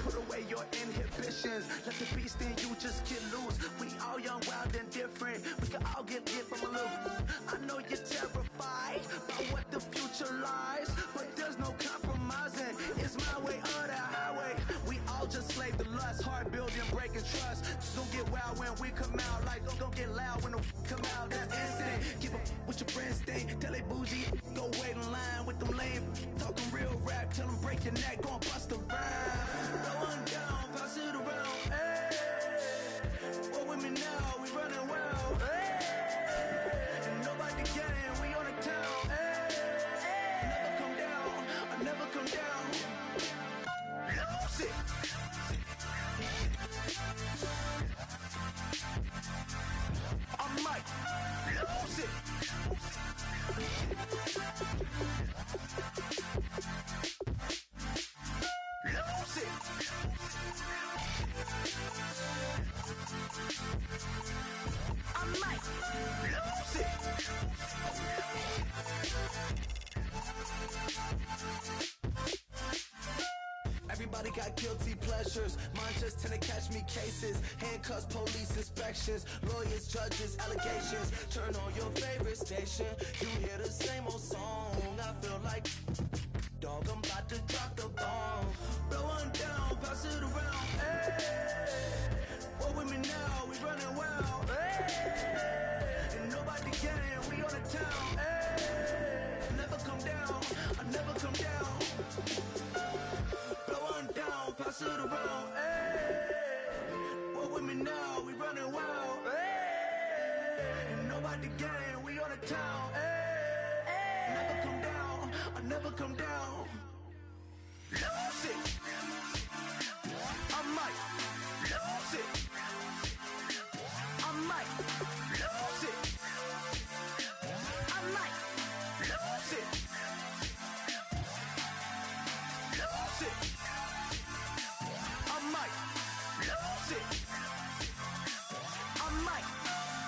Put away your inhibitions. Let the beast in you just get loose. We all young, wild, and different. We can all get lit from a little. I know you're terrified by what the future lies, but there's no compromising. It's my way or the highway. We all just slave the lust, heart building, breaking trust. Don't get wild when we come out, like don't get loud when the come out. That's instant. Keep up with your friends, stay. Tell they bougie, go wait in line with them lame. Talking real rap, tell them break your neck, go and bust a rhyme. Roll on down, pass it around. Hey, what with me now? We running wild. Hey, and nobody can, we on the town. Hey, never come down, I never come down. Lose it. I might lose it. Lose it. I might lose it. Everybody got guilty pleasures. Mine just tend to catch me cases. Handcuffs, police inspections, lawyers, judges, allegations. Turn on your favorite station. You hear the same old song. I feel like, dog, I'm about to drop the bomb. Blow one down, pass it around. Hey, what with me now? We running wild. Hey, and nobody can. We on the town. Hey, I never come down. I never come down. Pass it around, hey. What with me now? We running wild, hey. And nobody gang, we on the town, hey. Never come down, I never come down. Lose it. I might lose it. I might lose it. I might lose it. Lose it. I might lose it. I might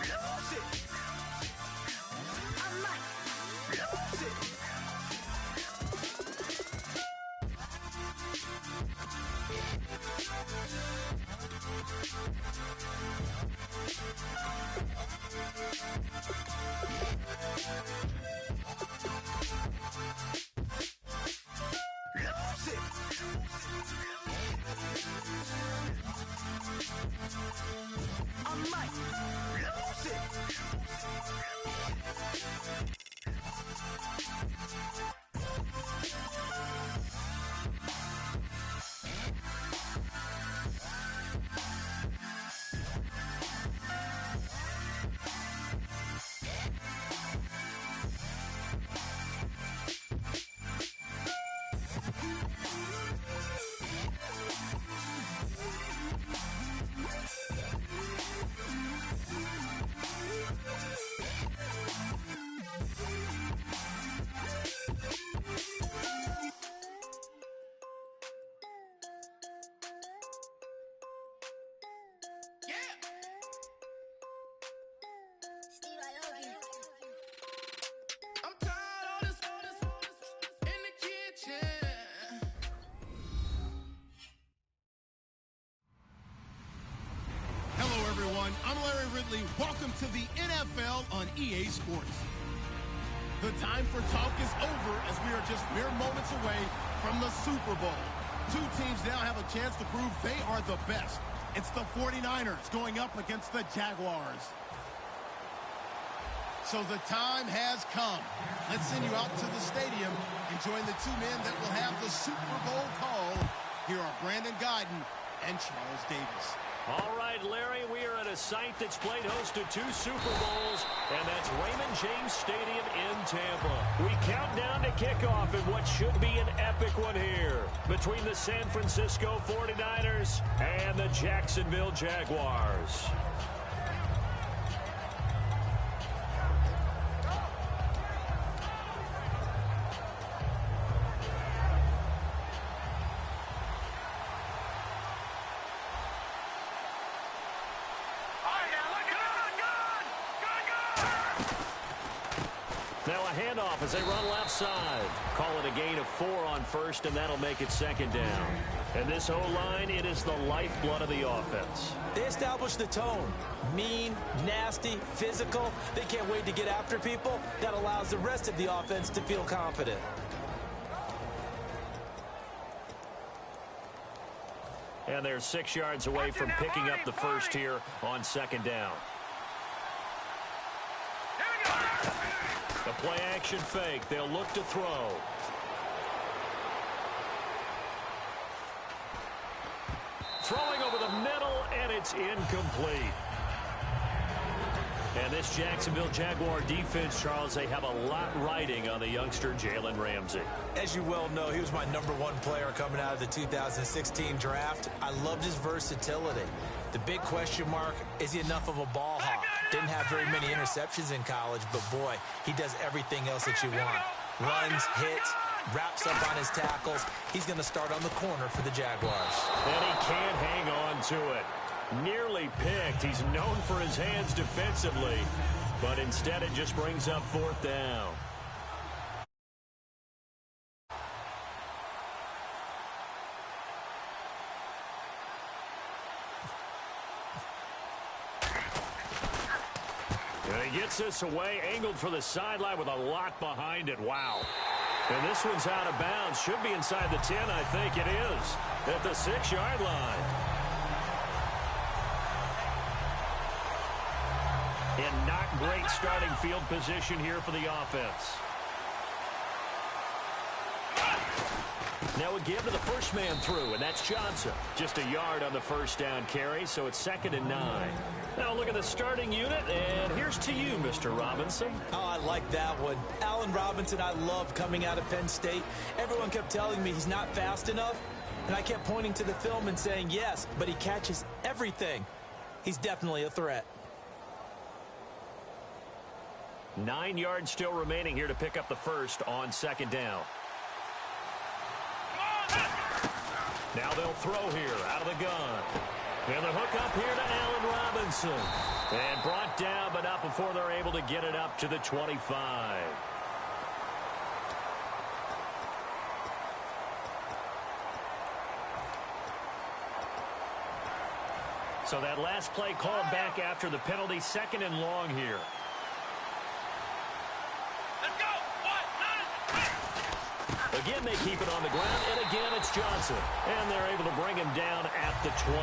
lose it. I might lose it. Lose it. I might lose it. I'm Larry Ridley. Welcome to the NFL on EA Sports. The time for talk is over as we are just mere moments away from the Super Bowl. Two teams now have a chance to prove they are the best. It's the 49ers going up against the Jaguars. So the time has come. Let's send you out to the stadium and join the two men that will have the Super Bowl call. Here are Brandon Guyton and Charles Davis. All right, Larry, we are at a site that's played host to 2 Super Bowls, and that's Raymond James Stadium in Tampa. We count down to kickoff in what should be an epic one here between the San Francisco 49ers and the Jacksonville Jaguars. Now a handoff as they run left side. Call it a gain of 4 on first, and that'll make it second down. And this O-line, it is the lifeblood of the offense. They establish the tone. Mean, nasty, physical. They can't wait to get after people. That allows the rest of the offense to feel confident. And they're 6 yards away from picking up the first here on second down. The play action fake. They'll look to throw. Throwing over the middle, and it's incomplete. And this Jacksonville Jaguar defense, Charles, they have a lot riding on the youngster Jalen Ramsey. As you well know, he was my #1 player coming out of the 2016 draft. I loved his versatility. The big question mark, is he enough of a ball hawk? Didn't have very many interceptions in college, but boy, he does everything else that you want. Runs, hits, wraps up on his tackles. He's going to start on the corner for the Jaguars. And he can't hang on to it. Nearly picked. He's known for his hands defensively, but instead it just brings up 4th down. And he gets this away, angled for the sideline with a lot behind it. Wow. And this one's out of bounds. Should be inside the 10, I think it is, at the 6-yard line. And not great starting field position here for the offense. Now a give to the first man through, and that's Johnson. Just a yard on the first down carry, so it's 2nd and 9. Now look at the starting unit, and here's to you, Mr. Robinson. Oh, I like that one. Allen Robinson, I love coming out of Penn State. Everyone kept telling me he's not fast enough, and I kept pointing to the film and saying yes, but he catches everything. He's definitely a threat. 9 yards still remaining here to pick up the first on second down. Now they'll throw here out of the gun. And the hook up here to Allen Robinson. And brought down, but not before they're able to get it up to the 25. So that last play called back after the penalty, 2nd and long here. Again, they keep it on the ground, and again, it's Johnson. And they're able to bring him down at the 20.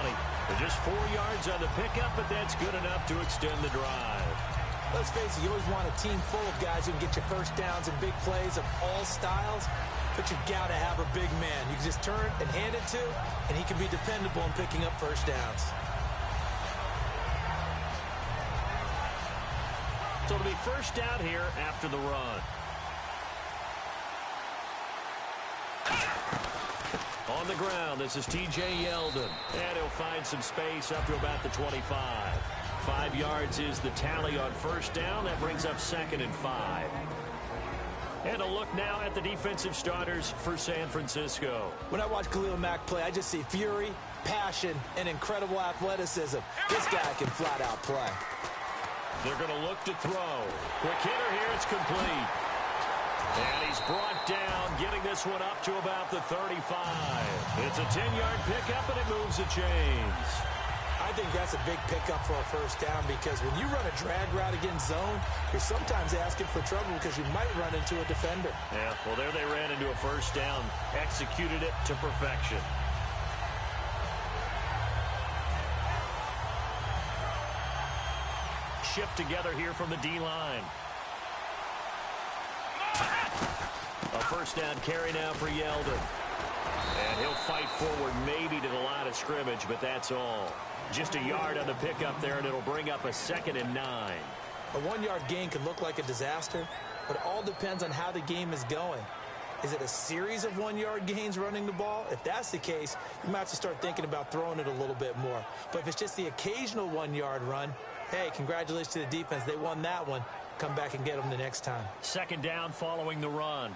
They're just 4 yards on the pickup, but that's good enough to extend the drive. Let's face it, you always want a team full of guys who can get you first downs and big plays of all styles, but you've got to have a big man. You can just turn and hand it to, and he can be dependable in picking up first downs. So it'll be first down here after the run. On the ground, this is T.J. Yeldon. And he'll find some space up to about the 25. 5 yards is the tally on first down. That brings up 2nd and 5. And a look now at the defensive starters for San Francisco. When I watch Khalil Mack play, I just see fury, passion, and incredible athleticism. This guy can flat out play. They're going to look to throw. Quick hitter here, it's complete. And he's brought down, getting this one up to about the 35. It's a 10-yard pickup, and it moves the chains. I think that's a big pickup for a first down because when you run a drag route against zone, you're sometimes asking for trouble because you might run into a defender. Yeah, well, there they ran into a first down, executed it to perfection. Shift together here from the D-line. A first down carry now for Yeldon. And he'll fight forward maybe to the line of scrimmage, but that's all. Just a yard on the pickup there, and it'll bring up a 2nd and 9. A 1-yard gain can look like a disaster, but it all depends on how the game is going. Is it a series of 1-yard gains running the ball? If that's the case, you might have to start thinking about throwing it a little bit more. But if it's just the occasional 1-yard run, hey, congratulations to the defense. They won that one. Come back and get them the next time. 2nd down following the run.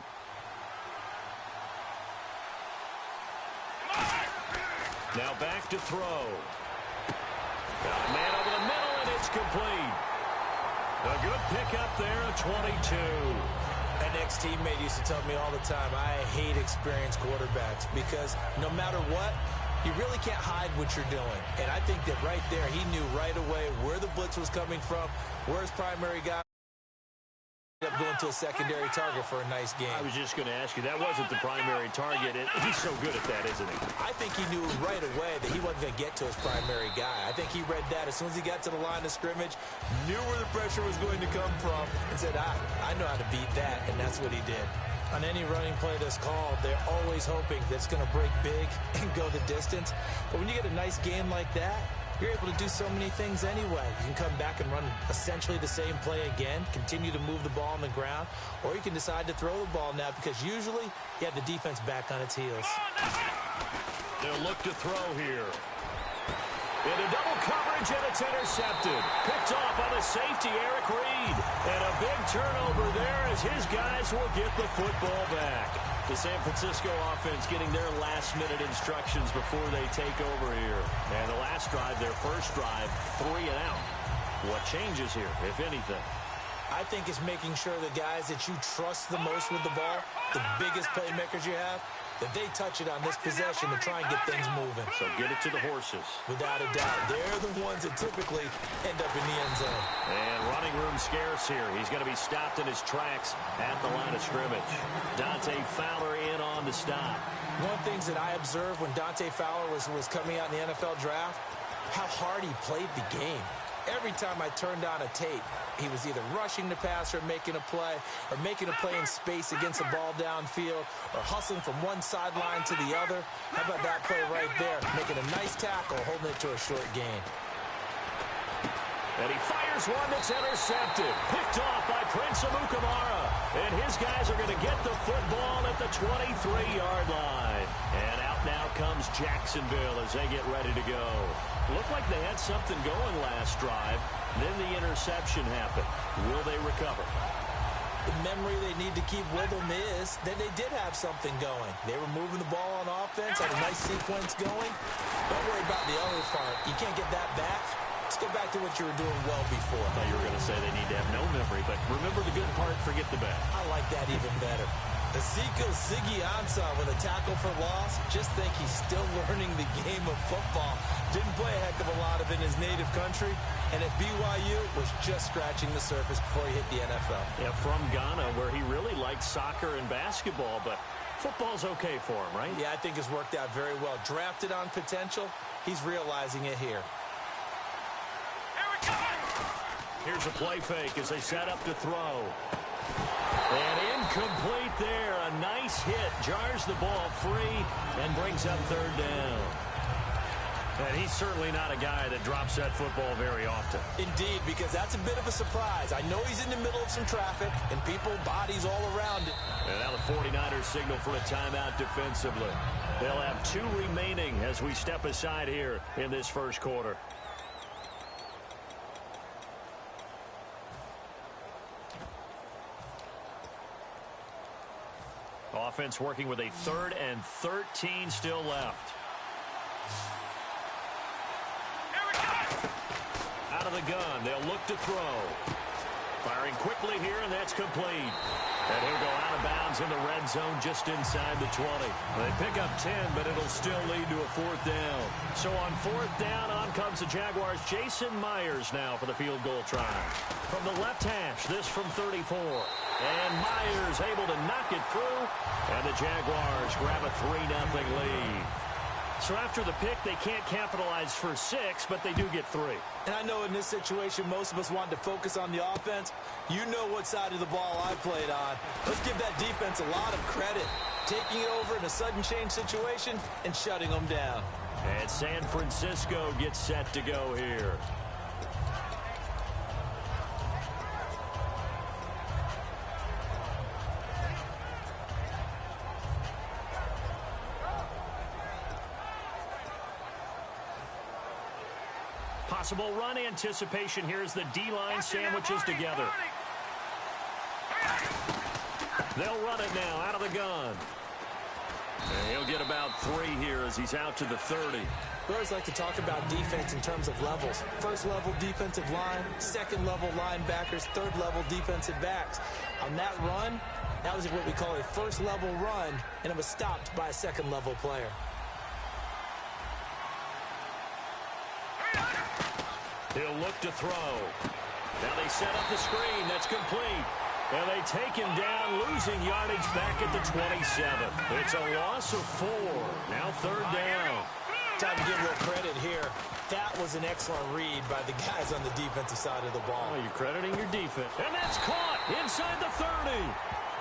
Now back to throw. Got a man over the middle, and it's complete. A good pickup there, a 22. An ex-teammate used to tell me all the time, I hate experienced quarterbacks because no matter what, you really can't hide what you're doing. And I think that right there, he knew right away where the blitz was coming from, where his primary guy ended up going to a secondary target for a nice game. I was just going to ask you, that wasn't the primary target. He's so good at that, isn't he? I think he knew right away that he wasn't going to get to his primary guy. I think he read that as soon as he got to the line of scrimmage, knew where the pressure was going to come from, and said, I know how to beat that, and that's what he did. On any running play that's called, they're always hoping that it's going to break big and go the distance. But when you get a nice game like that, you're able to do so many things anyway. You can come back and run essentially the same play again, continue to move the ball on the ground, or you can decide to throw the ball now because usually you have the defense back on its heels. They'll look to throw here. Into double coverage, and it's intercepted. Picked off by the safety, Eric Reed. And a big turnover there as his guys will get the football back. The San Francisco offense getting their last-minute instructions before they take over here. And the last drive, their first drive, 3 and out. What changes here, if anything? I think it's making sure the guys that you trust the most with the ball, the biggest playmakers you have, that they touch it on this possession to try and get things moving. So get it to the horses. Without a doubt. They're the ones that typically end up in the end zone. And running room scarce here. He's going to be stopped in his tracks at the line of scrimmage. Dante Fowler in on the stop. One of the things that I observed when Dante Fowler was coming out in the NFL draft, how hard he played the game. Every time I turned on a tape, he was either rushing the passer, making a play, or making a play in space against the ball downfield, or hustling from one sideline to the other. How about that play right there? Making a nice tackle, holding it to a short gain. And he fires one that's intercepted. Picked off by Prince Amukamara. And his guys are going to get the football at the 23-yard line. And out now comes Jacksonville as they get ready to go. Looked like they had something going last drive. Then the interception happened. Will they recover? The memory they need to keep with them is that they did have something going. They were moving the ball on offense, had a nice sequence going. Don't worry about the other part. You can't get that back. Let's go back to what you were doing well before. I thought you were going to say they need to have no memory, but remember the good part, forget the bad. I like that even better. Ezekiel Siggy-Ansah with a tackle for loss. Just think he's still learning the game of football. Didn't play a heck of a lot of it in his native country, and at BYU was just scratching the surface before he hit the NFL. Yeah, from Ghana, where he really liked soccer and basketball, but football's okay for him, right? Yeah, I think it's worked out very well. Drafted on potential, he's realizing it here. Here's a play fake as they set up to throw. And incomplete there. A nice hit. Jars the ball free and brings up third down. And he's certainly not a guy that drops that football very often. Indeed, because that's a bit of a surprise. I know he's in the middle of some traffic and people, bodies all around it. And now the 49ers signal for a timeout defensively. They'll have 2 remaining as we step aside here in this first quarter. Offense working with a 3rd and 13 still left. Out of the gun, they'll look to throw. Firing quickly here, and that's complete. And he'll go out of bounds in the red zone just inside the 20. They pick up 10, but it'll still lead to a 4th down. So on 4th down, on comes the Jaguars' Jason Myers now for the field goal try. From the left hash, this from 34. And Myers able to knock it through. And the Jaguars grab a 3-0 lead. So after the pick, they can't capitalize for 6, but they do get 3. And I know in this situation, most of us wanted to focus on the offense. You know what side of the ball I played on. Let's give that defense a lot of credit. Taking it over in a sudden change situation and shutting them down. And San Francisco gets set to go here. Possible run anticipation here as the D-line sandwiches together. They'll run it now out of the gun. And he'll get about 3 here as he's out to the 30. We always like to talk about defense in terms of levels. First-level defensive line, second-level linebackers, third-level defensive backs. On that run, that was what we call a first-level run, and it was stopped by a second-level player. He'll look to throw. Now they set up the screen. That's complete. And they take him down, losing yardage back at the 27. It's a loss of 4. Now third down. Time to give a little credit here. That was an excellent read by the guys on the defensive side of the ball. Oh, you're crediting your defense. And that's caught inside the 30.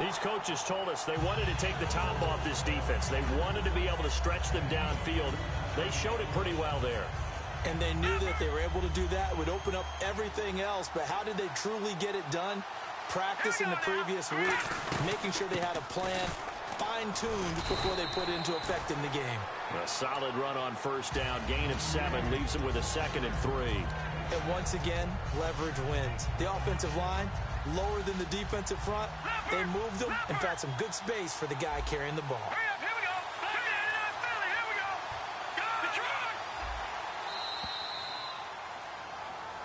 These coaches told us they wanted to take the top off this defense. They wanted to be able to stretch them downfield. They showed it pretty well there. And they knew that if they were able to do that, it would open up everything else. But how did they truly get it done? Practice in the previous week, making sure they had a plan, fine-tuned before they put it into effect in the game. A solid run on first down. Gain of 7 leaves them with a 2nd and 3. And once again, leverage wins. The offensive line, lower than the defensive front. They moved them and found some good space for the guy carrying the ball.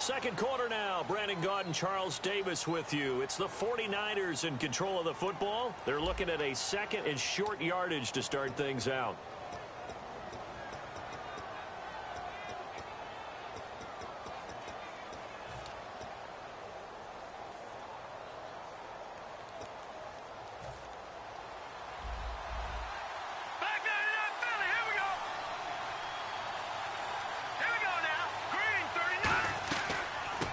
Second quarter now. Brandon Gaudin and Charles Davis with you. It's the 49ers in control of the football. They're looking at a 2nd and short yardage to start things out.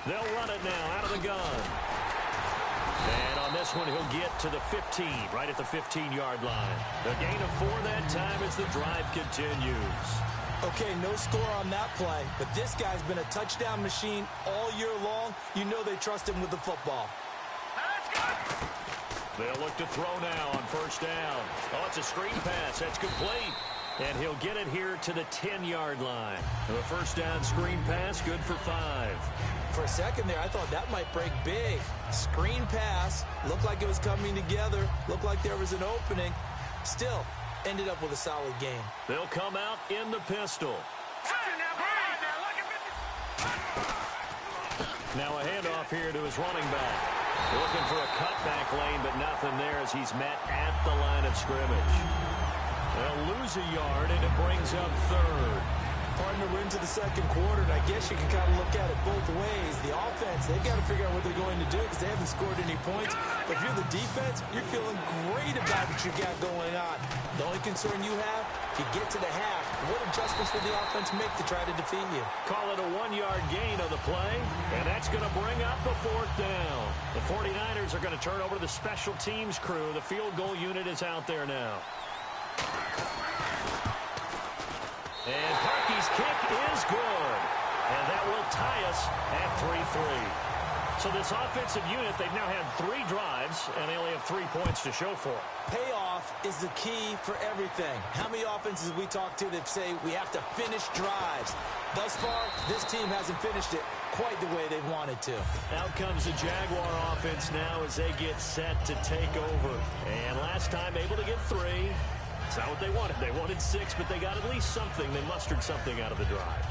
They'll run it now out of the gun. And on this one, he'll get to the 15, right at the 15-yard line. The gain of 4 that time as the drive continues. Okay, no score on that play, but this guy's been a touchdown machine all year long. You know they trust him with the football. They'll look to throw now on first down. Oh, it's a screen pass. That's complete. And he'll get it here to the 10-yard line. The first down screen pass, good for 5. For a second there, I thought that might break big. Screen pass, looked like it was coming together, looked like there was an opening. Still, ended up with a solid game. They'll come out in the pistol. Now a handoff here to his running back. Looking for a cutback lane, but nothing there as he's met at the line of scrimmage. They'll lose a yard, and it brings up third. Partner, we're into the second quarter, and I guess you can kind of look at it both ways. The offense, they've got to figure out what they're going to do because they haven't scored any points. But if you're the defense, you're feeling great about what you got going on. The only concern you have, if you get to the half, what adjustments will the offense make to try to defeat you? Call it a 1-yard gain on the play, and that's going to bring up the 4th down. The 49ers are going to turn over to the special teams crew. The field goal unit is out there now. And Parkey's kick is good. And that will tie us at 3-3. So this offensive unit, they've now had 3 drives, and they only have 3 points to show for it. Payoff is the key for everything. How many offenses we talk to that say we have to finish drives? Thus far, this team hasn't finished it quite the way they wanted to. Out comes the Jaguar offense now as they get set to take over. And last time able to get 3. It's not what they wanted. They wanted 6, but they got at least something. They mustered something out of the drive.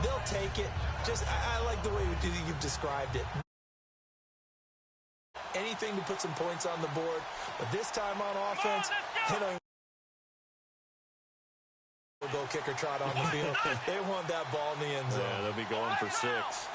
They'll take it. Just, I like the way you've described it. Anything to put some points on the board. But this time on offense, they don't go kick or trot on the field. They want that ball in the end zone. Yeah, they'll be going for 6.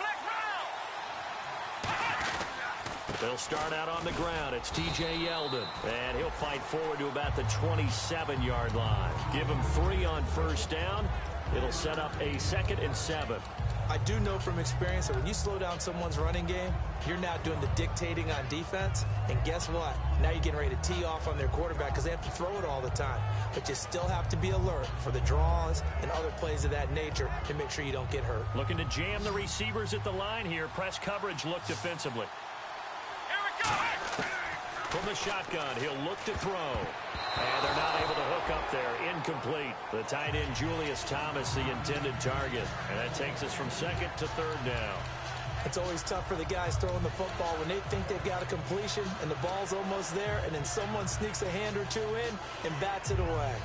They'll start out on the ground. It's T.J. Yeldon. And he'll fight forward to about the 27-yard line. Give him 3 on first down. It'll set up a 2nd and 7. I do know from experience that when you slow down someone's running game, you're now doing the dictating on defense. And guess what? Now you're getting ready to tee off on their quarterback because they have to throw it all the time. But you still have to be alert for the draws and other plays of that nature to make sure you don't get hurt. Looking to jam the receivers at the line here. Press coverage look defensively. From the shotgun, he'll look to throw. And they're not able to hook up there. Incomplete. The tight end, Julius Thomas, the intended target. And that takes us from 2nd to 3rd down. It's always tough for the guys throwing the football when they think they've got a completion and the ball's almost there, and then someone sneaks a hand or 2 in and bats it away.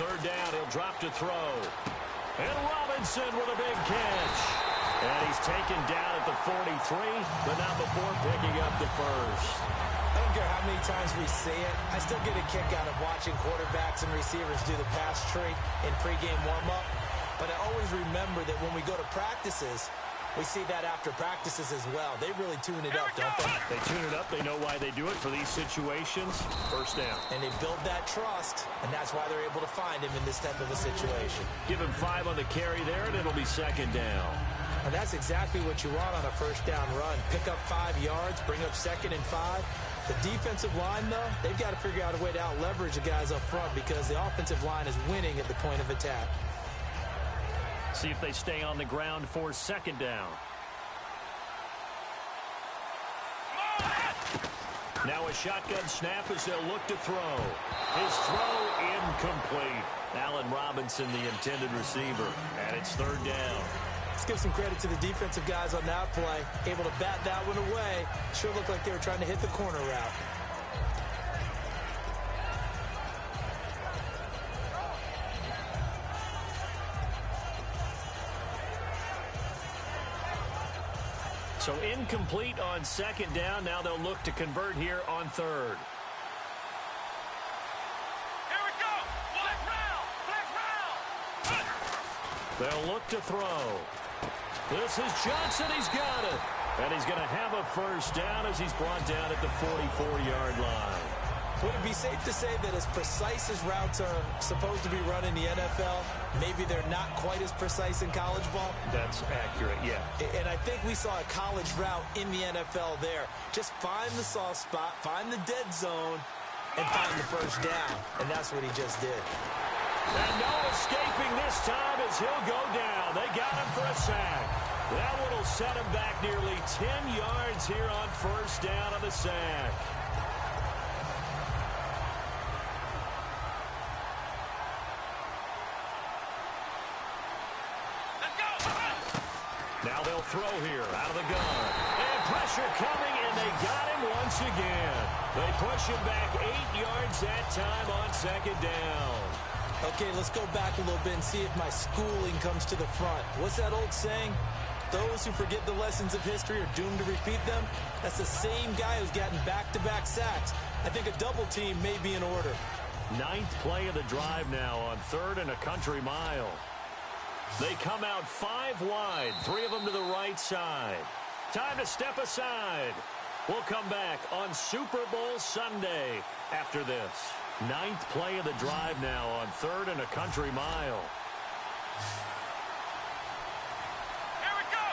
third down. He'll drop to throw. And Robinson with a big catch. And he's taken down at the 43, but not before picking up the first. I don't care how many times we see it. I still get a kick out of watching quarterbacks and receivers do the pass tree in pregame warm-up. But I always remember that when we go to practices, we see that after practices as well. They really tune it up, don't they? They tune it up. They know why they do it for these situations. First down. And they build that trust, and that's why they're able to find him in this type of a situation. Give him 5 on the carry there, and it'll be second down. And that's exactly what you want on a first down run. Pick up 5 yards, bring up 2nd and 5. The defensive line, though, they've got to figure out a way to out-leverage the guys up front because the offensive line is winning at the point of attack. See if they stay on the ground for second down. Now a shotgun snap as they'll look to throw. His throw incomplete. Allen Robinson, the intended receiver, and it's third down. Let's give some credit to the defensive guys on that play. Able to bat that one away. Sure looked like they were trying to hit the corner route. So incomplete on second down. Now they'll look to convert here on third. Here we go. Flag round. They'll look to throw. This is Johnson. He's got it. And he's going to have a first down as he's brought down at the 44-yard line. Would it be safe to say that as precise as routes are supposed to be run in the NFL, maybe they're not quite as precise in college ball? That's accurate, yeah. And I think we saw a college route in the NFL there. Just find the soft spot, find the dead zone, and find the first down. And that's what he just did. And no escaping this time as he'll go down. They got him for a sack. That one will set him back nearly 10 yards here on first down on the sack. Now they'll throw here out of the gun. And pressure coming, and they got him once again. They push him back 8 yards that time on second down. Okay, let's go back a little bit and see if my schooling comes to the front. What's that old saying? Those who forget the lessons of history are doomed to repeat them. That's the same guy who's gotten back-to-back sacks. I think a double team may be in order. 9th play of the drive now on third and a country mile. They come out 5 wide, 3 of them to the right side. Time to step aside. We'll come back on Super Bowl Sunday after this. 9th play of the drive now on third and a country mile. Here we go.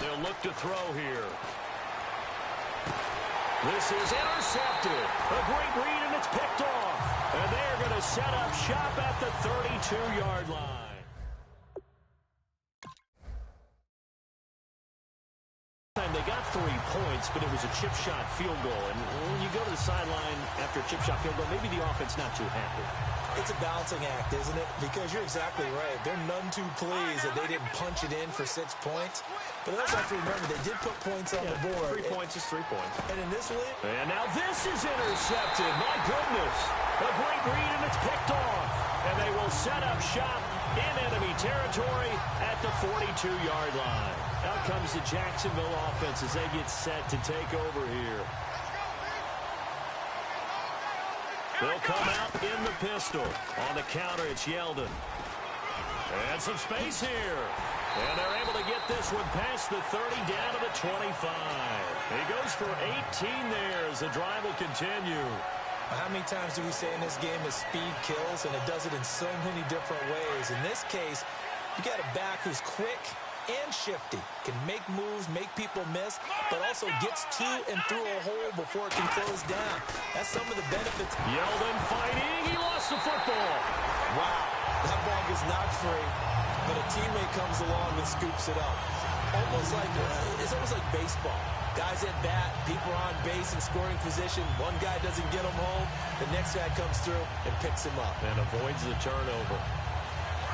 They'll look to throw here. This is intercepted. A great read, and it's picked off. And they're going to set up shop at the 32-yard line. They got 3 points, but it was a chip shot field goal. And when you go to the sideline after a chip shot field goal, maybe the offense not too happy. It's a balancing act, isn't it? Because you're exactly right. They're none too pleased that they didn't punch it in for 6 points. But also have to remember, they did put points on the board. 3 points is 3 points. And in this one... And now this is intercepted. My goodness. A great read, and it's picked off. And they will set up shop in enemy territory at the 42-yard line. Out comes the Jacksonville offense as they get set to take over here. They'll come out in the pistol. On the counter, it's Yeldon. And some space here. And they're able to get this one past the 30 down to the 25. He goes for 18 there as the drive will continue. How many times do we say in this game that speed kills, and it does it in so many different ways? In this case, you got a back who's quick and shifty, can make moves, make people miss, but also gets to and through a hole before it can close down. That's some of the benefits. Yeldon fighting. He lost the football. Wow, that ball gets knocked free, but a teammate comes along and scoops it up. It's almost like baseball. Guys at bat, people are on base in scoring position. One guy doesn't get him home. The next guy comes through and picks him up. And avoids the turnover.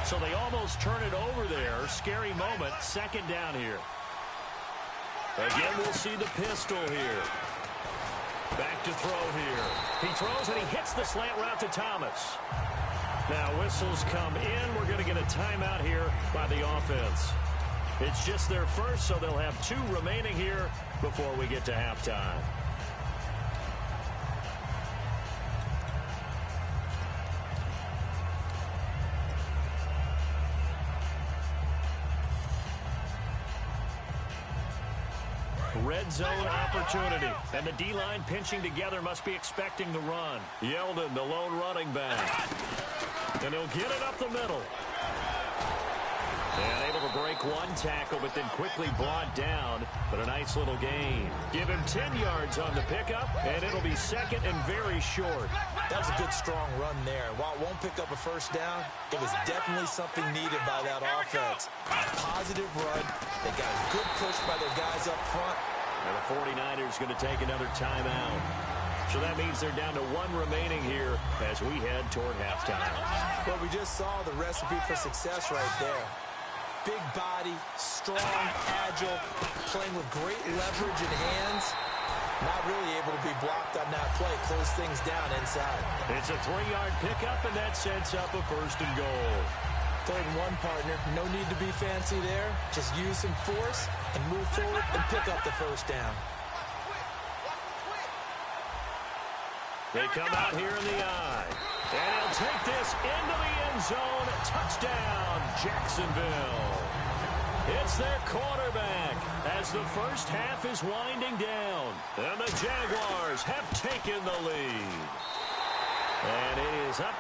So they almost turn it over there. Scary moment. Second down here. Again, we'll see the pistol here. Back to throw here. He throws and he hits the slant route to Thomas. Now whistles come in. We're going to get a timeout here by the offense. It's just their first, so they'll have 2 remaining here before we get to halftime. Red zone opportunity. And the D-line pinching together must be expecting the run. Yeldon, the lone running back. And he'll get it up the middle. And able to break 1 tackle, but then quickly brought down. But a nice little gain. Give him 10 yards on the pickup, and it'll be second and very short. That was a good, strong run there. While it won't pick up a first down, it was definitely something needed by that offense. Positive run. They got a good push by their guys up front. And the 49ers going to take another timeout. So that means they're down to 1 remaining here as we head toward halftime. Well, we just saw the recipe for success right there. Big body, strong, agile, playing with great leverage in hands. Not really able to be blocked on that play. Close things down inside. It's a 3-yard pickup, and that sets up a 1st and goal. 3rd and 1, partner. No need to be fancy there. Just use some force and move forward and pick up the first down. They come out here in the eye. And he'll take this into the end zone. Touchdown, Jacksonville. It's their quarterback as the first half is winding down. And the Jaguars have taken the lead. And it is up.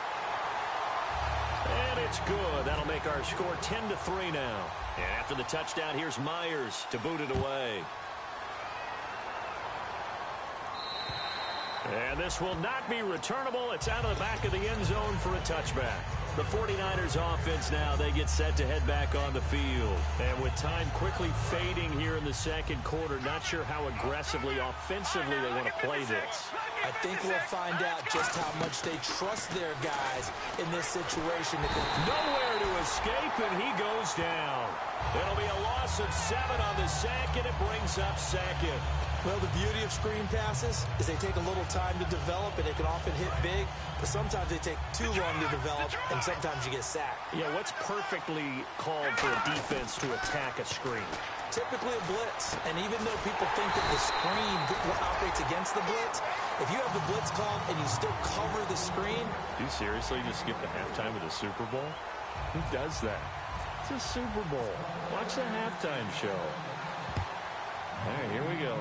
And it's good. That'll make our score 10-3 now. And after the touchdown, here's Myers to boot it away. And this will not be returnable. It's out of the back of the end zone for a touchback. The 49ers offense now, they get set to head back on the field. And with time quickly fading here in the second quarter, not sure how aggressively, offensively they want to play this. I think we'll find out just how much they trust their guys in this situation. Nowhere to escape, and he goes down. It'll be a loss of 7 on the sack, and it brings up second. Well, the beauty of screen passes is they take a little time to develop, and they can often hit big, but sometimes they take too long to develop, and sometimes you get sacked. Yeah, what's perfectly called for a defense to attack a screen? Typically a blitz, and even though people think that the screen operates against the blitz, if you have the blitz called and you still cover the screen. Do you seriously just skip the halftime of the Super Bowl? Who does that? It's a Super Bowl. Watch the halftime show. All right, here we go.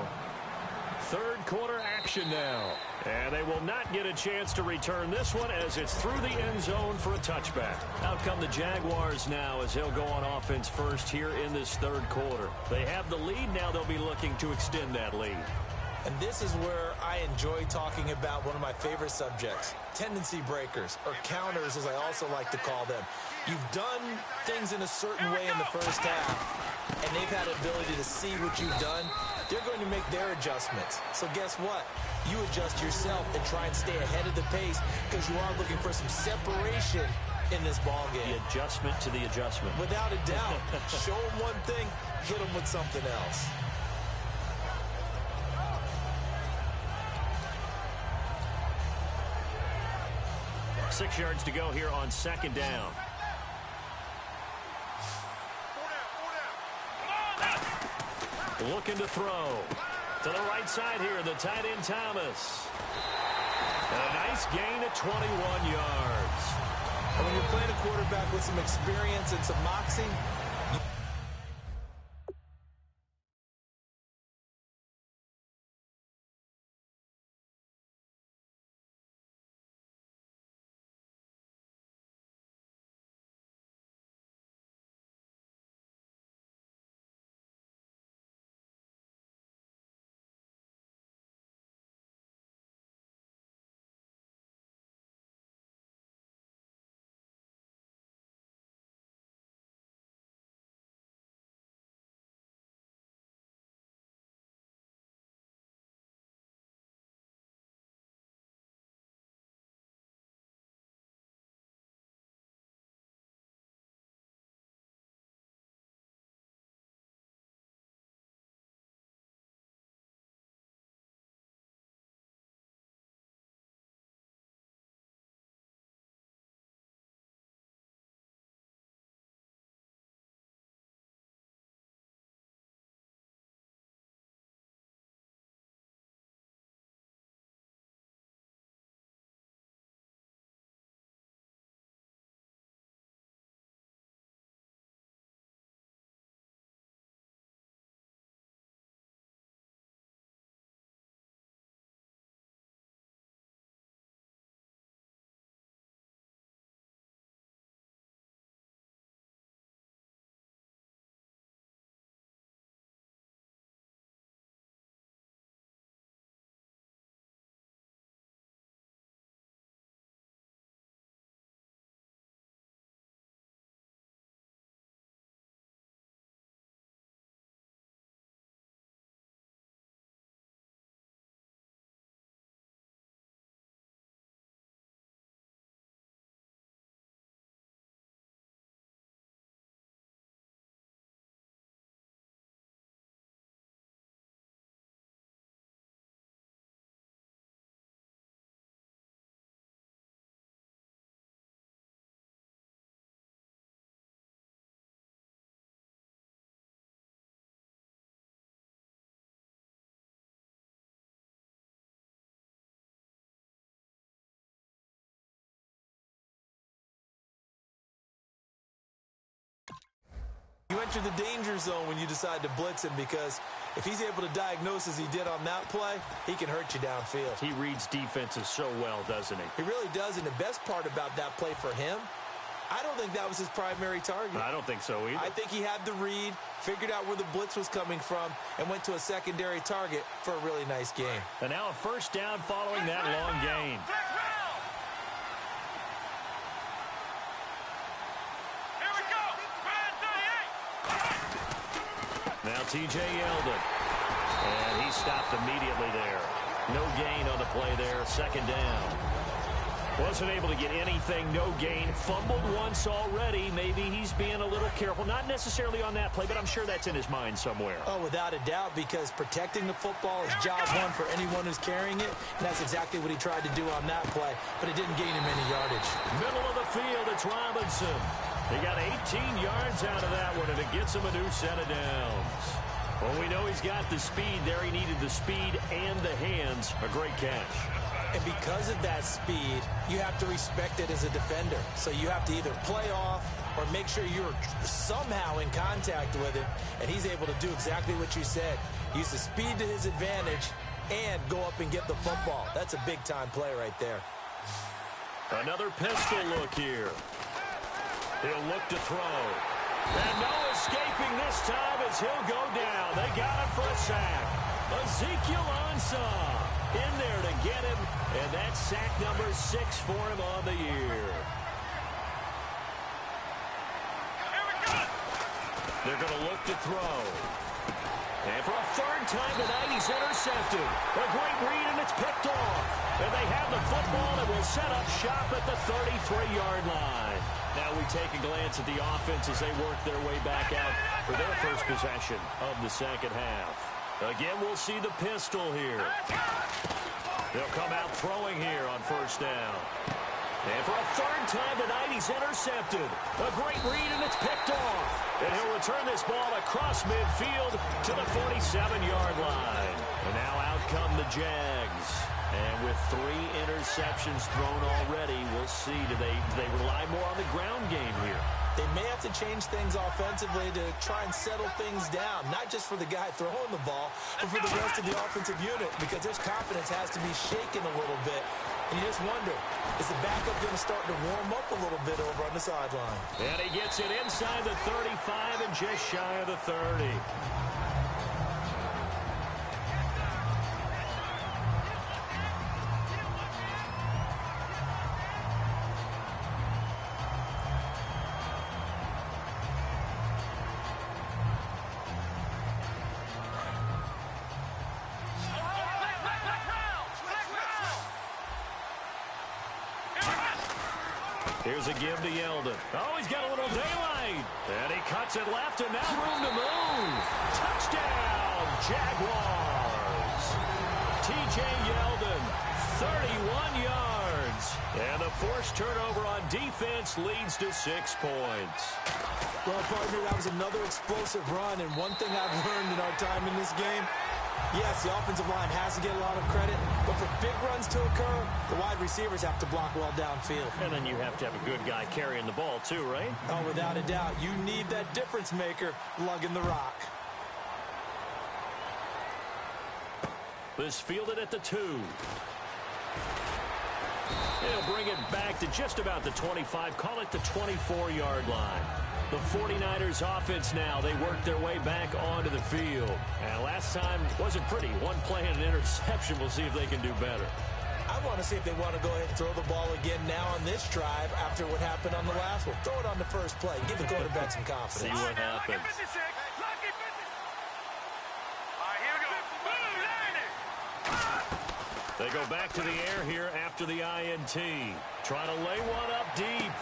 Third quarter action now. And they will not get a chance to return this one as it's through the end zone for a touchback. Out come the Jaguars now as they'll go on offense first here in this third quarter. They have the lead. Now they'll be looking to extend that lead. And this is where I enjoy talking about one of my favorite subjects, tendency breakers, or counters as I also like to call them. You've done things in a certain way in the first half, and they've had the ability to see what you've done. They're going to make their adjustments. So guess what? You adjust yourself and try and stay ahead of the pace because you are looking for some separation in this ball game. The adjustment to the adjustment. Without a doubt. Show them one thing, hit them with something else. Six yards to go here on second down. Looking to throw. To the right side here, the tight end Thomas. And a nice gain at 21 yards. And when you're playing a quarterback with some experience and some moxie, You enter the danger zone when you decide to blitz him, because if he's able to diagnose as he did on that play, he can hurt you downfield. He reads defenses so well, doesn't he? He really does, and the best part about that play for him, I don't think that was his primary target. I don't think so either. I think he had the read, figured out where the blitz was coming from, and went to a secondary target for a really nice game. And now a first down following that long gain. Here we go. Now T.J. Yeldon. And he stopped immediately there. No gain on the play there. Second down. Wasn't able to get anything, no gain. Fumbled once already. Maybe he's being a little careful. Not necessarily on that play, but I'm sure that's in his mind somewhere. Oh, without a doubt, because protecting the football is job one for anyone who's carrying it, and that's exactly what he tried to do on that play, but it didn't gain him any yardage. Middle of the field, it's Robinson. He got 18 yards out of that one, and it gets him a new set of downs. Well, we know he's got the speed there. He needed the speed and the hands. A great catch. And because of that speed, you have to respect it as a defender. So you have to either play off or make sure you're somehow in contact with him. And he's able to do exactly what you said. Use the speed to his advantage and go up and get the football. That's a big-time play right there. Another pistol look here. He'll look to throw. And no escaping this time as he'll go down. They got him for a sack. Ezekiel Ansah in there to get him, and that's sack number 6 for him on the year. They're going to look to throw. And for a third time tonight, he's intercepted. A great read, and it's picked off. And they have the football and will set up shop at the 33-yard line. Now we take a glance at the offense as they work their way back out for their first possession of the second half. Again, we'll see the pistol here. They'll come out throwing here on first down. And for a third time tonight, he's intercepted. A great read, and it's picked off. And he'll return this ball across midfield to the 47-yard line. And now out come the Jags. And with 3 interceptions thrown already, we'll see. Do they rely more on the ground game here? They may have to change things offensively to try and settle things down, not just for the guy throwing the ball, but for the rest of the offensive unit, because his confidence has to be shaken a little bit. And you just wonder, is the backup going to start to warm up a little bit over on the sideline? And he gets it inside the 35 and just shy of the 30. Here's a give to Yeldon. Oh, he's got a little daylight. And he cuts it left, and now room to move. Touchdown, Jaguars. T.J. Yeldon, 31 yards. And the forced turnover on defense leads to 6 points. Well, partner, that was another explosive run, and one thing I've learned in our time in this game, yes, the offensive line has to get a lot of credit, but for big runs to occur, the wide receivers have to block well downfield. And then you have to have a good guy carrying the ball too, right? Oh, without a doubt. You need that difference maker lugging the rock. This fielded at the 2. He'll bring it back to just about the 25, call it the 24-yard line. The 49ers offense now, they work their way back onto the field. And last time wasn't pretty. One play and an interception. We'll see if they can do better. I want to see if they want to go ahead and throw the ball again now on this drive after what happened on the last one. Throw it on the first play. Give the quarterback some confidence. See what happens. They go back to the air here after the INT. Trying to lay one up deep.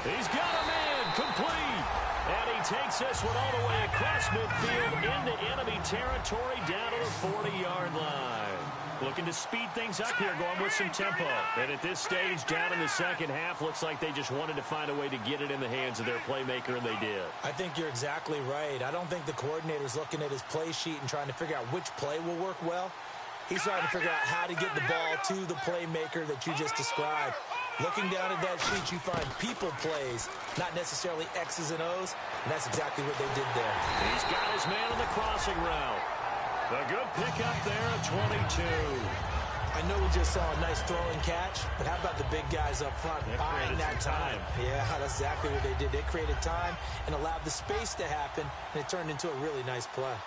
He's got a man complete. And he takes this one all the way across midfield into enemy territory down to the 40-yard line. Looking to speed things up here, going with some tempo. And at this stage, down in the second half, looks like they just wanted to find a way to get it in the hands of their playmaker, and they did. I think you're exactly right. I don't think the coordinator's looking at his play sheet and trying to figure out which play will work well. He's trying to figure out how to get the ball to the playmaker that you just described. Looking down at that sheet, you find people plays, not necessarily X's and O's, and that's exactly what they did there. He's got his man on the crossing route. A good pickup there at 22. I know we just saw a nice throwing catch, but how about the big guys up front buying that time? Yeah, that's exactly what they did. They created time and allowed the space to happen, and it turned into a really nice play.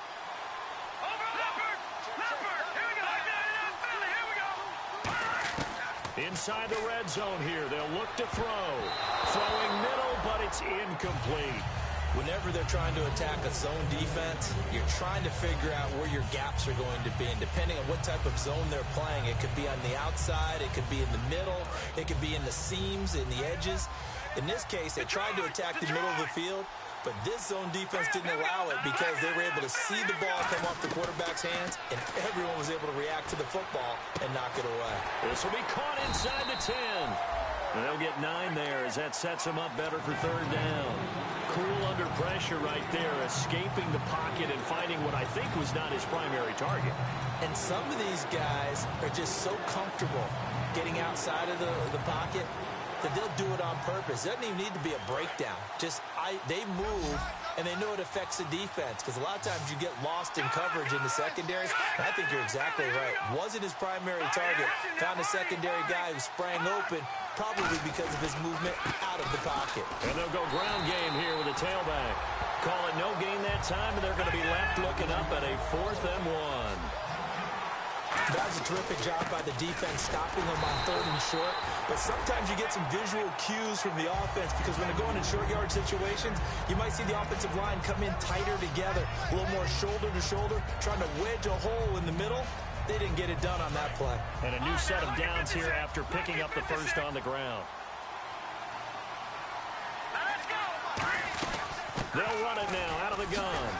Inside the red zone here, they'll look to throw. Throwing middle, but it's incomplete. Whenever they're trying to attack a zone defense, you're trying to figure out where your gaps are going to be. And depending on what type of zone they're playing, it could be on the outside, it could be in the middle, it could be in the seams, in the edges. In this case, they tried to attack the middle of the field, but this zone defense didn't allow it because they were able to see the ball come off the quarterback's hands, and everyone was able to react to the football and knock it away. This will be caught inside the 10. And they'll get 9 there as that sets them up better for third down. Cool under pressure right there, escaping the pocket and finding what I think was not his primary target. And some of these guys are just so comfortable getting outside of the pocket that they'll do it on purpose. It doesn't even need to be a breakdown. They move, and they know it affects the defense because a lot of times you get lost in coverage in the secondaries. And I think you're exactly right. Wasn't his primary target. Found a secondary guy who sprang open, probably because of his movement out of the pocket. And they'll go ground game here with a tailback. Call it no gain that time, and they're going to be left looking up at a 4th and 1. That was a terrific job by the defense stopping them on 3rd and short. But sometimes you get some visual cues from the offense because when they're going in short yard situations, you might see the offensive line come in tighter together, a little more shoulder to shoulder, trying to wedge a hole in the middle. They didn't get it done on that play. And a new set of downs here after picking up the first on the ground. They'll run it now out of the gun.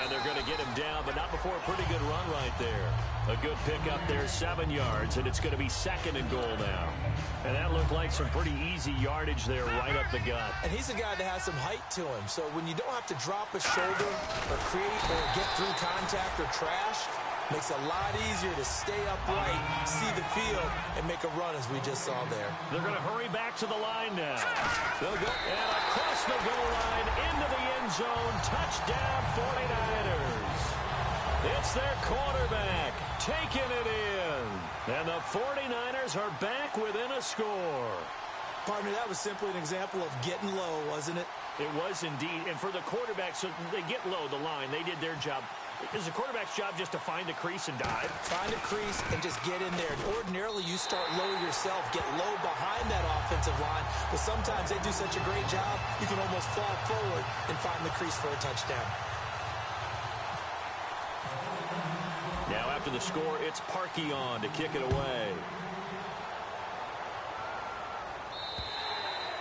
And they're going to get him down, but not before a pretty good run right there. A good pickup there, 7 yards, and it's going to be 2nd and goal now. And that looked like some pretty easy yardage there right up the gut. And he's a guy that has some height to him, so when you don't have to drop a shoulder or create or get through contact or trash, makes it a lot easier to stay upright, see the field, and make a run as we just saw there. They're going to hurry back to the line now. They'll go and across the goal line into the end zone. Touchdown 49ers. It's their quarterback taking it in. And the 49ers are back within a score. Partner, that was simply an example of getting low, wasn't it? It was indeed. And for the quarterback, so they get low the line. They did their job. Is the quarterback's job just to find the crease and dive? Find a crease and just get in there. And ordinarily, you start low yourself, get low behind that offensive line. But sometimes they do such a great job, you can almost fall forward and find the crease for a touchdown. Now after the score, it's Parkey on to kick it away.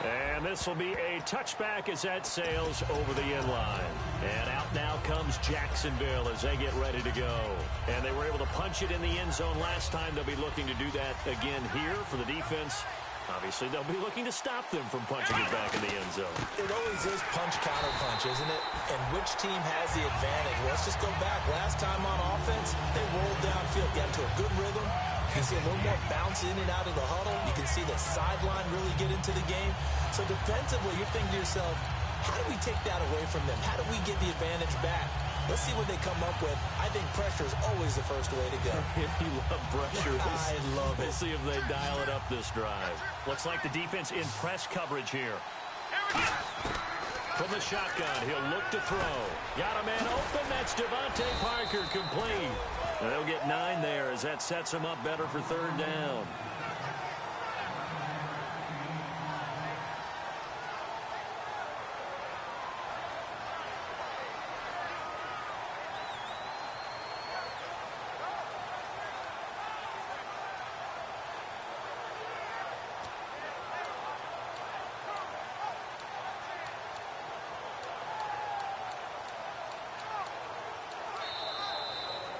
And this will be a touchback as that sails over the end line. And out now comes Jacksonville as they get ready to go. And they were able to punch it in the end zone last time. They'll be looking to do that again here for the defense. Obviously, they'll be looking to stop them from punching it back in the end zone. It always is punch-counter-punch, isn't it? And which team has the advantage? Well, let's just go back. Last time on offense, they rolled downfield, got into a good rhythm. You can see a little more bounce in and out of the huddle. You can see the sideline really get into the game. So defensively, you're thinking to yourself, how do we take that away from them? How do we get the advantage back? Let's see what they come up with. I think pressure is always the first way to go. You love pressure. I love it. We'll see if they dial it up this drive. Looks like the defense in press coverage here. From the shotgun, he'll look to throw. Got a man open. That's Devontae Parker complete. And they'll get 9 there as that sets them up better for third down.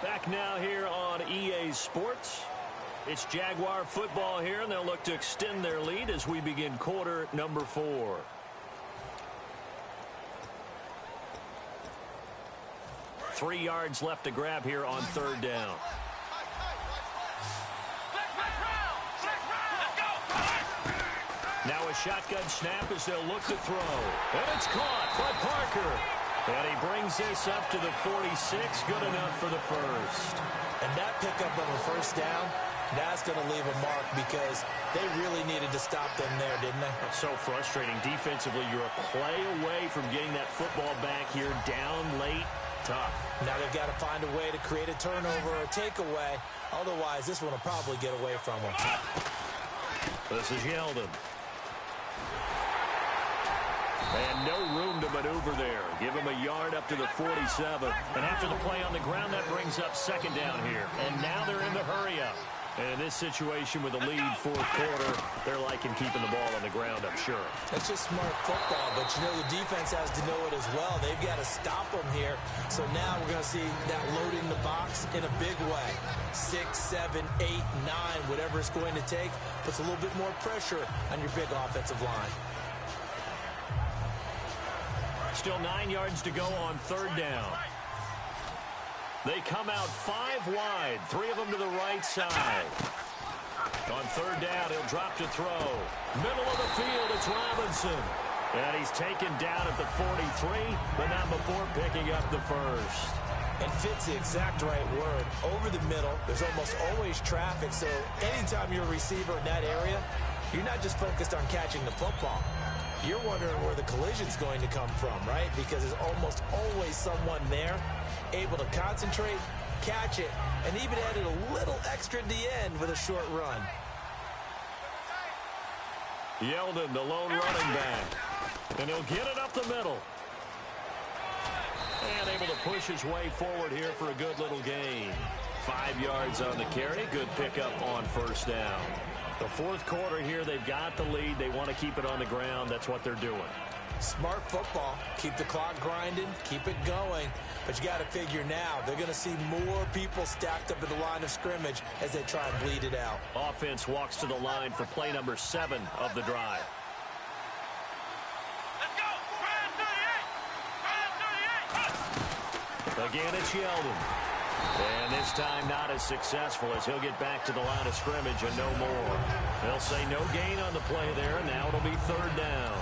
Back now here on EA Sports. It's Jaguar football here, and they'll look to extend their lead as we begin quarter number 4. Three yards left to grab here on third down. shotgun snap as they'll look to throw. And it's caught by Parker. And he brings this up to the 46. Good enough for the first. And that pickup of a first down, that's going to leave a mark because they really needed to stop them there, didn't they? That's so frustrating. Defensively, you're a play away from getting that football back here down late. Tough. Now they've got to find a way to create a turnover or a takeaway. Otherwise, this one will probably get away from them. This is Yeldon. And no room to maneuver there. Give him a yard up to the 47. And after the play on the ground, that brings up second down here. And now they're in the hurry-up. And in this situation with a lead fourth quarter, they're liking keeping the ball on the ground, I'm sure. That's just smart football, but you know the defense has to know it as well. They've got to stop them here. So now we're going to see that loading the box in a big way. 6, 7, 8, 9, whatever it's going to take, puts a little bit more pressure on your big offensive line. Still 9 yards to go on third down. They come out 5 wide, 3 of them to the right side. On third down, he'll drop to throw. Middle of the field, it's Robinson. And he's taken down at the 43, but not before picking up the first. And fits the exact right word. Over the middle, there's almost always traffic, so anytime you're a receiver in that area, you're not just focused on catching the football. You're wondering where the collision's going to come from, right? Because there's almost always someone there able to concentrate, catch it, and even added a little extra at the end with a short run. Yeldon, the lone running back. And he'll get it up the middle. And able to push his way forward here for a good little gain. 5 yards on the carry. Good pickup on first down. The fourth quarter here, they've got the lead. They want to keep it on the ground. That's what they're doing. Smart football. Keep the clock grinding. Keep it going. But you got to figure now, they're going to see more people stacked up at the line of scrimmage as they try and bleed it out. Offense walks to the line for play number 7 of the drive. Let's go. Try 38. Again, it's Yeldon. And this time not as successful as he'll get back to the line of scrimmage and no more. They'll say no gain on the play there. Now it'll be third down.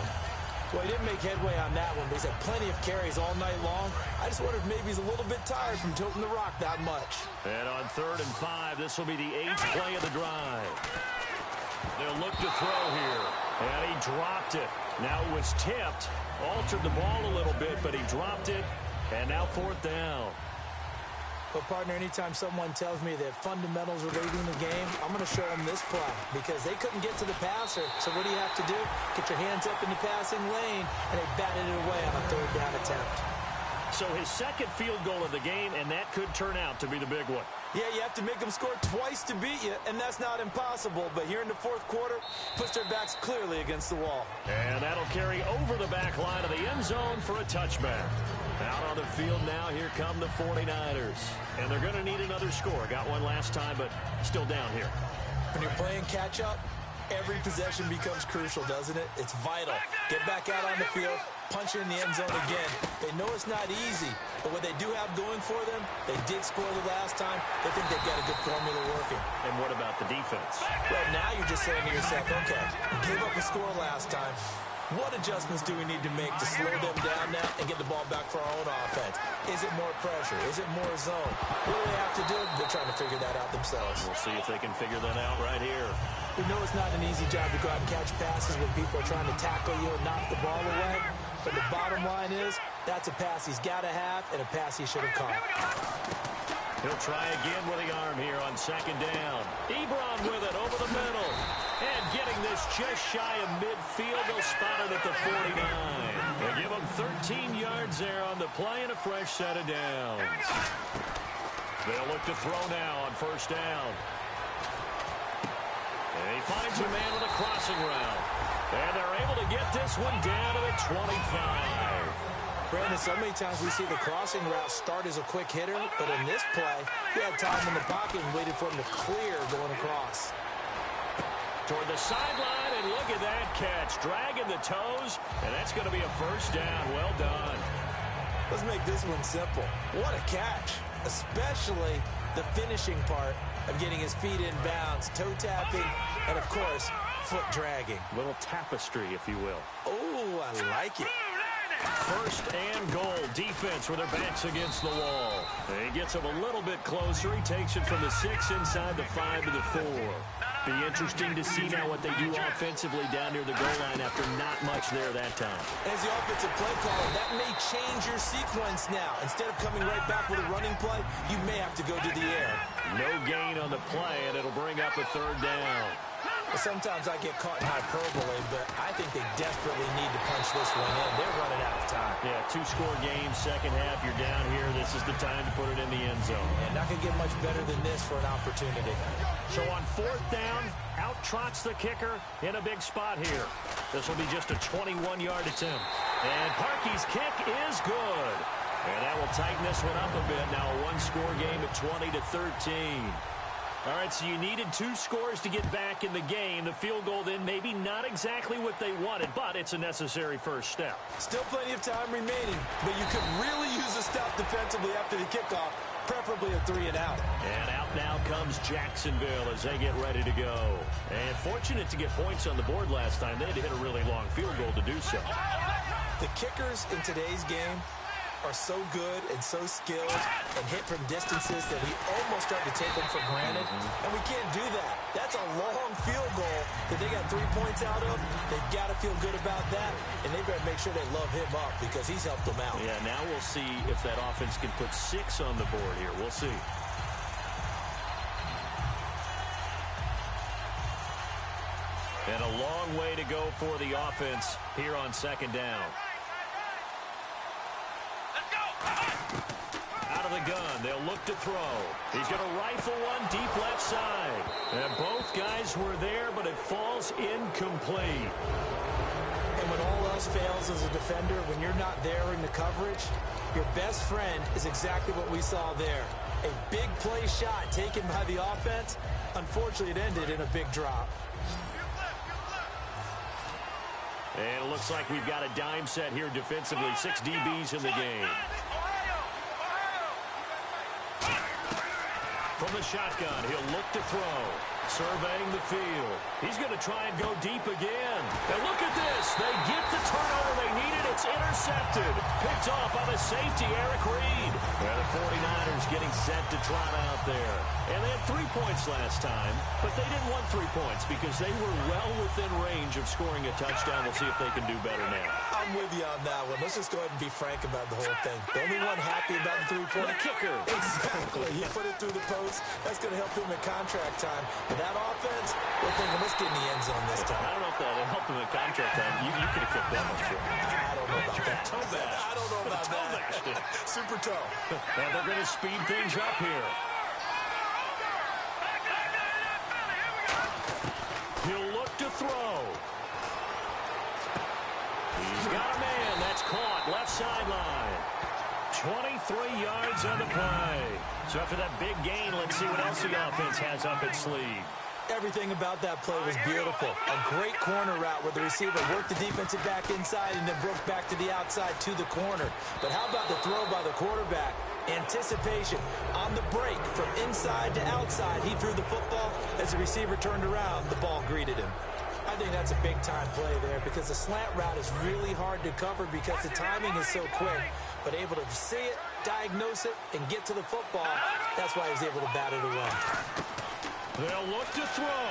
Well, he didn't make headway on that one, but he's had plenty of carries all night long. I just wonder if maybe he's a little bit tired from tilting the rock that much. And on 3rd and 5, this will be the 8th play of the drive. They'll look to throw here. And he dropped it. Now it was tipped. Altered the ball a little bit, but he dropped it. And now 4th down. But, partner, anytime someone tells me that fundamentals are leading the game, I'm going to show them this play because they couldn't get to the passer. So what do you have to do? Get your hands up in the passing lane, and they batted it away on a 3rd down attempt. So his second field goal of the game, and that could turn out to be the big one. Yeah, you have to make them score twice to beat you, and that's not impossible. But here in the 4th quarter, puts their backs clearly against the wall. And that'll carry over the back line of the end zone for a touchback. Out on the field now, here come the 49ers. And they're going to need another score. Got one last time, but still down here. When you're playing catch-up, every possession becomes crucial, doesn't it? It's vital. Get back out on the field, punch it in the end zone again. They know it's not easy, but what they do have going for them, they did score the last time. They think they've got a good formula working. And what about the defense? Well, now you're just saying to yourself, okay, give up a score last time. What adjustments do we need to make to slow them down now and get the ball back for our own offense? Is it more pressure? Is it more zone? What do they have to do? They're trying to figure that out themselves. We'll see if they can figure that out right here. We know it's not an easy job to go out and catch passes when people are trying to tackle you and knock the ball away. But the bottom line is, that's a pass he's got to have and a pass he should have caught. He'll try again with the arm here on 2nd down. Ebron with it over the middle. And getting this just shy of midfield. They'll spot it at the 49. They give him 13 yards there on the play and a fresh set of downs. They'll look to throw now on 1st down. And he finds a man with a crossing route. And they're able to get this one down to the 25. Brandon, so many times we see the crossing route start as a quick hitter, but in this play, he had time in the pocket and waited for him to clear going across. Toward the sideline, and look at that catch. Dragging the toes, and that's going to be a 1st down. Well done. Let's make this one simple. What a catch, especially the finishing part of getting his feet in bounds, toe tapping, and, of course, foot dragging. Little tapestry, if you will. Oh, I like it. First and goal. Defense with their backs against the wall. He gets him a little bit closer. He takes it from the 6 inside the 5 to the 4. Be interesting to see now what they do offensively down near the goal line after not much there that time. As the offensive play caller, that may change your sequence now. Instead of coming right back with a running play, you may have to go to the air. No gain on the play, and it'll bring up a 3rd down. Sometimes I get caught in hyperbole, but I think they desperately need to punch this one in. They're running out of time. Yeah, 2-score game, second half, you're down here. This is the time to put it in the end zone. And not going to get much better than this for an opportunity. So on 4th down, out trots the kicker in a big spot here. This will be just a 21-yard attempt. And Parkey's kick is good. And that will tighten this one up a bit. Now a 1-score game at 20-13. All right, so you needed 2 scores to get back in the game. The field goal then maybe not exactly what they wanted, but it's a necessary first step. Still plenty of time remaining, but you could really use a stop defensively after the kickoff, preferably a 3 and out. And out now comes Jacksonville as they get ready to go. And fortunate to get points on the board last time. They had to hit a really long field goal to do so. The kickers in today's game are so good and so skilled and hit from distances that we almost start to take them for granted. And we can't do that. That's a long field goal that they got 3 points out of. They've got to feel good about that, and they better make sure they love him up because he's helped them out. Yeah, now we'll see if that offense can put 6 on the board here. We'll see. And a long way to go for the offense here on 2nd down. Out of the gun, they'll look to throw. He's going to rifle one deep left side. And both guys were there, but it falls incomplete. And when all else fails as a defender, when you're not there in the coverage, your best friend is exactly what we saw there. A big play shot taken by the offense. Unfortunately, it ended in a big drop. And it looks like we've got a dime set here defensively. 6 DBs in the game. From the shotgun, he'll look to throw. Surveying the field. He's going to try and go deep again. And look at this. They get the turnover they needed. It's intercepted. Picked off by the safety, Eric Reed. And the 49ers getting set to trot out there. And they had 3 points last time, but they didn't want 3 points because they were well within range of scoring a touchdown. We'll see if they can do better now. I'm with you on that one. Let's just go ahead and be frank about the whole thing. The only one happy about the 3-point kicker. Exactly. He put it through the post. That's going to help him in contract time. But that offense, they're thinking, let's get in the end zone this time. I don't know if that helped him in contract time. You could have kicked that one short. I don't know about that. Toe bash. I don't know about that. Super toe. And they're going to speed things up here. He'll look to throw. He's got a man. That's caught. Left sideline. 23 yards on the play. So after that big gain, let's see what else the offense has up its sleeve. Everything about that play was beautiful. A great corner route where the receiver worked the defensive back inside and then broke back to the outside to the corner. But how about the throw by the quarterback? Anticipation on the break from inside to outside. He threw the football. As the receiver turned around, the ball greeted him. I think that's a big-time play there because the slant route is really hard to cover because the timing is so quick. But able to see it, diagnose it, and get to the football, that's why he was able to bat it away. They'll look to throw.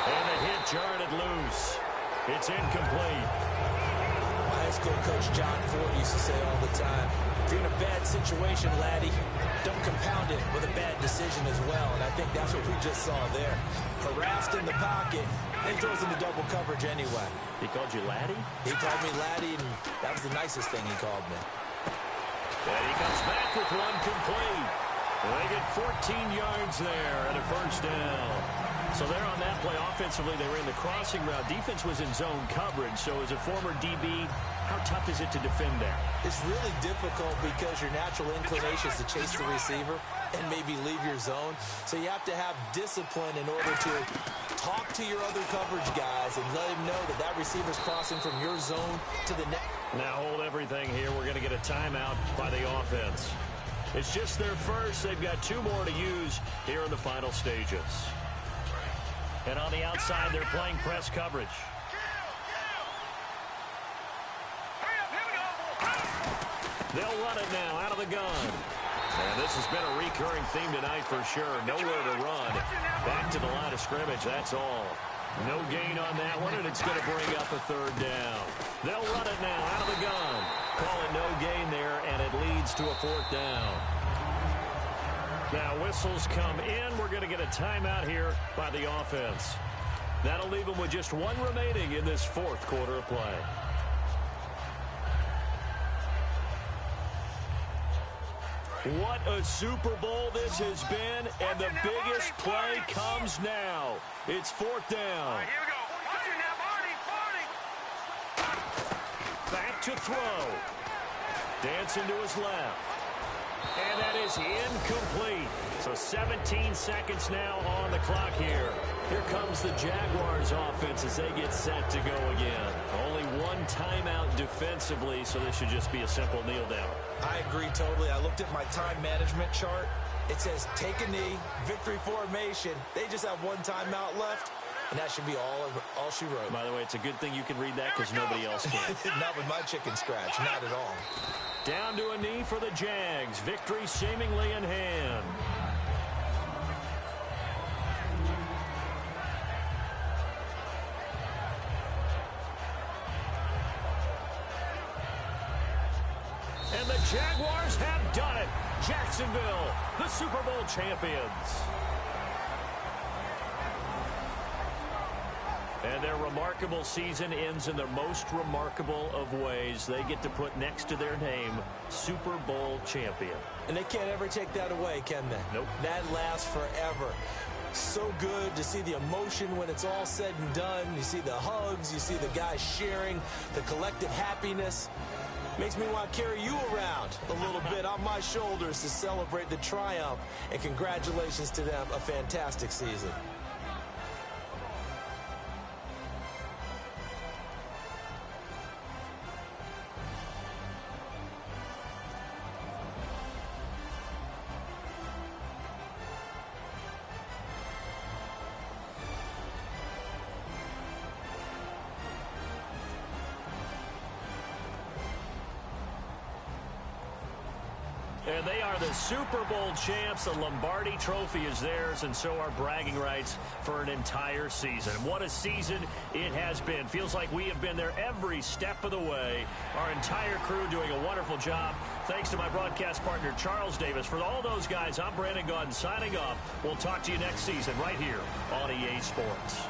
And the hit jarred it loose. It's incomplete. My high school coach John Ford used to say all the time, if you're in a bad situation, laddie, don't compound it with a bad decision as well. And I think that's what we just saw there. Harassed in the pocket, and he throws into double coverage anyway. He called you laddie? He called me laddie, and that was the nicest thing he called me. And he comes back with one complete. They get 14 yards there and a first down. So there on that play, offensively, they were in the crossing route. Defense was in zone coverage. So as a former DB, how tough is it to defend that? It's really difficult because your natural inclination is to chase the receiver and maybe leave your zone. So you have to have discipline in order to talk to your other coverage guys and let them know that that receiver's crossing from your zone to the net. Now hold everything here. We're going to get a timeout by the offense. It's just their first. They've got 2 more to use here in the final stages. And on the outside, they're playing press coverage. They'll run it now out of the gun. And this has been a recurring theme tonight for sure. Nowhere to run. Back to the line of scrimmage, that's all. No gain on that one, and it's going to bring up a third down. They'll run it now out of the gun. Call it no gain there, and it leads to a fourth down. Now whistles come in. We're going to get a timeout here by the offense. That'll leave them with just one remaining in this fourth quarter of play. What a Super Bowl this has been, and the biggest play comes now. It's fourth down. Here we go. Watch it now, Marty. Back to throw. Dancing to his left. And that is incomplete. So 17 seconds now on the clock here. Here comes the Jaguars offense as they get set to go again. Only one timeout defensively, so this should just be a simple kneel down. I agree totally. I looked at my time management chart. It says take a knee, victory formation. They just have one timeout left, and that should be all she wrote. By the way, it's a good thing you can read that because nobody else can. Not with my chicken scratch, not at all. Down to a knee for the Jags. Victory seemingly in hand. And the Jaguars have done it. Jacksonville, the Super Bowl champions. And their remarkable season ends in the most remarkable of ways. They get to put next to their name, Super Bowl champion. And they can't ever take that away, can they? Nope. That lasts forever. So good to see the emotion when it's all said and done. You see the hugs, you see the guys sharing, the collective happiness. Makes me want to carry you around a little bit on my shoulders to celebrate the triumph. And congratulations to them, a fantastic season. And they are the Super Bowl champs. The Lombardi Trophy is theirs, and so are bragging rights for an entire season. What a season it has been. Feels like we have been there every step of the way. Our entire crew doing a wonderful job. Thanks to my broadcast partner, Charles Davis. For all those guys, I'm Brandon Gaudin signing off. We'll talk to you next season right here on EA Sports.